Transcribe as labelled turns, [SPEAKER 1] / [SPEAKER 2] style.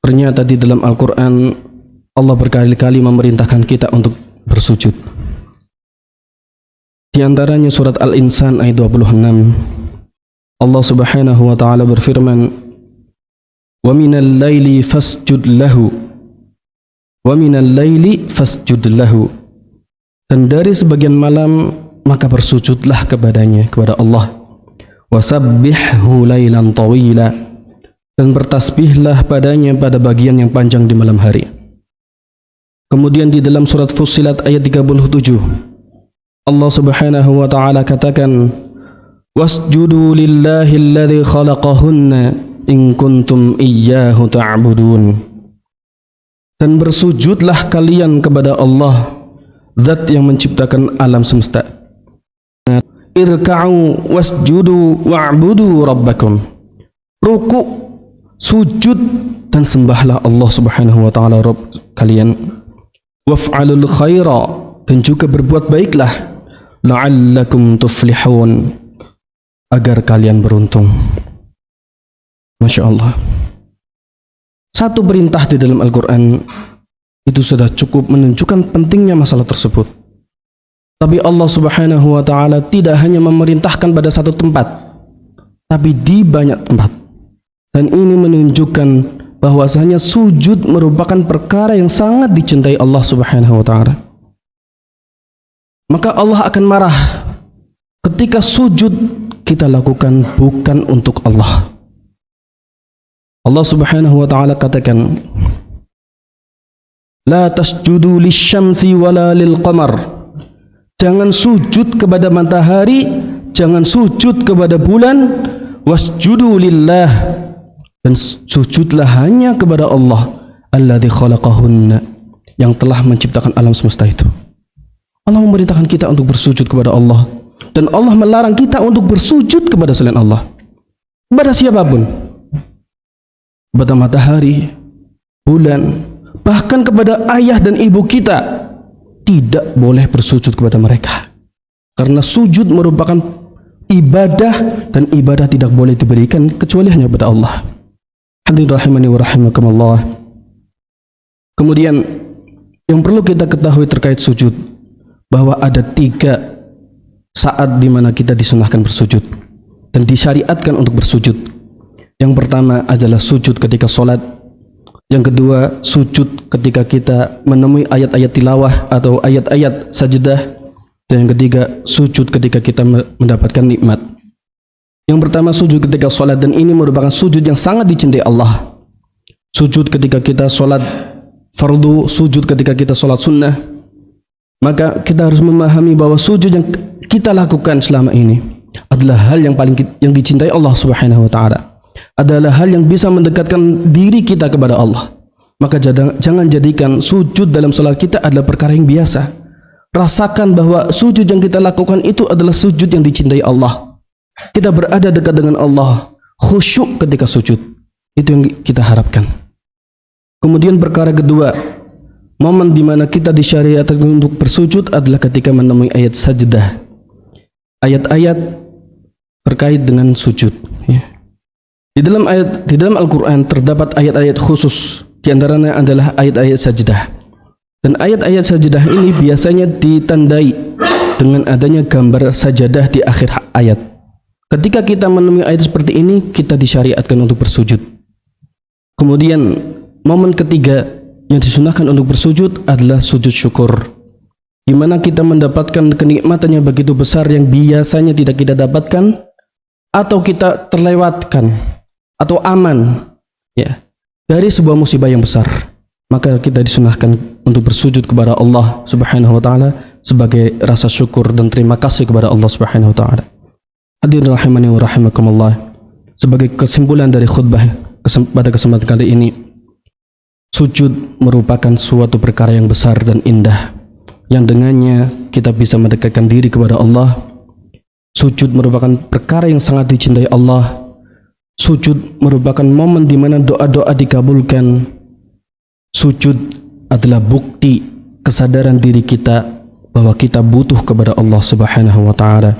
[SPEAKER 1] Ternyata di dalam Al-Quran Allah berkali-kali memerintahkan kita untuk bersujud. Di antaranya surat Al-Insan ayat 26. Allah Subhanahu wa taala berfirman, "Wa minal laili fasjud lahu." Wa minal laili fasjud lahu. Dan dari sebagian malam maka bersujudlah kepadanya, kepada Allah. Wasabbihhu lailan tawila. Dan bertasbihlah padanya pada bagian yang panjang di malam hari. Kemudian di dalam surat Fussilat ayat 37 Allah Subhanahu wa taala katakan, "Wasjudu lillahi alladzi khalaqahunna in kuntum iyyahu ta'budun." Dan bersujudlah kalian kepada Allah, Zat yang menciptakan alam semesta. Irka'u wasjudu wa'budu rabbakum. Ruku, sujud dan sembahlah Allah Subhanahu wa taala Rabb kalian. Waf'alul khaira, dan juga berbuat baiklah, la'allakum tuflihun, agar kalian beruntung. Masya Allah. Satu perintah di dalam Al-Quran itu sudah cukup menunjukkan pentingnya masalah tersebut. Tapi Allah Subhanahu wa taala tidak hanya memerintahkan pada satu tempat, tapi di banyak tempat. Dan ini menunjukkan bahwasanya sujud merupakan perkara yang sangat dicintai Allah Subhanahu wa taala. Maka Allah akan marah ketika sujud kita lakukan bukan untuk Allah. Allah Subhanahu wa taala katakan, "La tasjudu lisyamsi wala lilqamar." Jangan sujud kepada matahari, jangan sujud kepada bulan. Wasjudu lillah, dan sujudlah hanya kepada Allah, alladzi khalaqahunna, yang telah menciptakan alam semesta itu. Allah memerintahkan kita untuk bersujud kepada Allah, dan Allah melarang kita untuk bersujud kepada selain Allah, kepada siapapun. Kepada matahari, bulan, bahkan kepada ayah dan ibu kita, tidak boleh bersujud kepada mereka. Karena sujud merupakan ibadah, dan ibadah tidak boleh diberikan kecuali hanya kepada Allah. Hadirin rahimani wa rahimakumullah. Kemudian yang perlu kita ketahui terkait sujud, bahwa ada 3 saat di mana kita disunahkan bersujud dan disyariatkan untuk bersujud. Yang pertama adalah sujud ketika sholat. Yang kedua, sujud ketika kita menemui ayat-ayat tilawah atau ayat-ayat sajadah. Dan yang ketiga, sujud ketika kita mendapatkan nikmat. Yang pertama, sujud ketika sholat, dan ini merupakan sujud yang sangat dicintai Allah. Sujud ketika kita sholat fardu, sujud ketika kita sholat sunnah. Maka kita harus memahami bahwa sujud yang kita lakukan selama ini adalah hal yang paling dicintai Allah Subhanahu wa taala. Adalah hal yang bisa mendekatkan diri kita kepada Allah. Maka jangan jadikan sujud dalam salat kita adalah perkara yang biasa. Rasakan bahwa sujud yang kita lakukan itu adalah sujud yang dicintai Allah. Kita berada dekat dengan Allah, khusyuk ketika sujud. Itu yang kita harapkan. Kemudian perkara kedua, momen di mana kita disyariatkan untuk bersujud adalah ketika menemui ayat sajdah. Ayat-ayat terkait dengan sujud, ya. Di dalam Al-Quran terdapat ayat-ayat khusus, di antaranya adalah ayat-ayat sajdah. Dan ayat-ayat sajdah ini biasanya ditandai dengan adanya gambar sajadah di akhir ayat. Ketika kita menemui ayat seperti ini, kita disyariatkan untuk bersujud. Kemudian momen ketiga yang disunahkan untuk bersujud adalah sujud syukur, di mana kita mendapatkan kenikmatan yang begitu besar yang biasanya tidak kita dapatkan, atau kita terlewatkan, atau aman, ya, dari sebuah musibah yang besar. Maka kita disunahkan untuk bersujud kepada Allah Subhanahu wa taala sebagai rasa syukur dan terima kasih kepada Allah Subhanahu wa taala. Hadirin rahimani wa rahimakumullah. Sebagai kesimpulan dari khutbah pada kesempatan kali ini, sujud merupakan suatu perkara yang besar dan indah, yang dengannya kita bisa mendekatkan diri kepada Allah. Sujud merupakan perkara yang sangat dicintai Allah. Sujud merupakan momen di mana doa-doa dikabulkan. Sujud adalah bukti kesadaran diri kita bahwa kita butuh kepada Allah Subhanahu wa taala.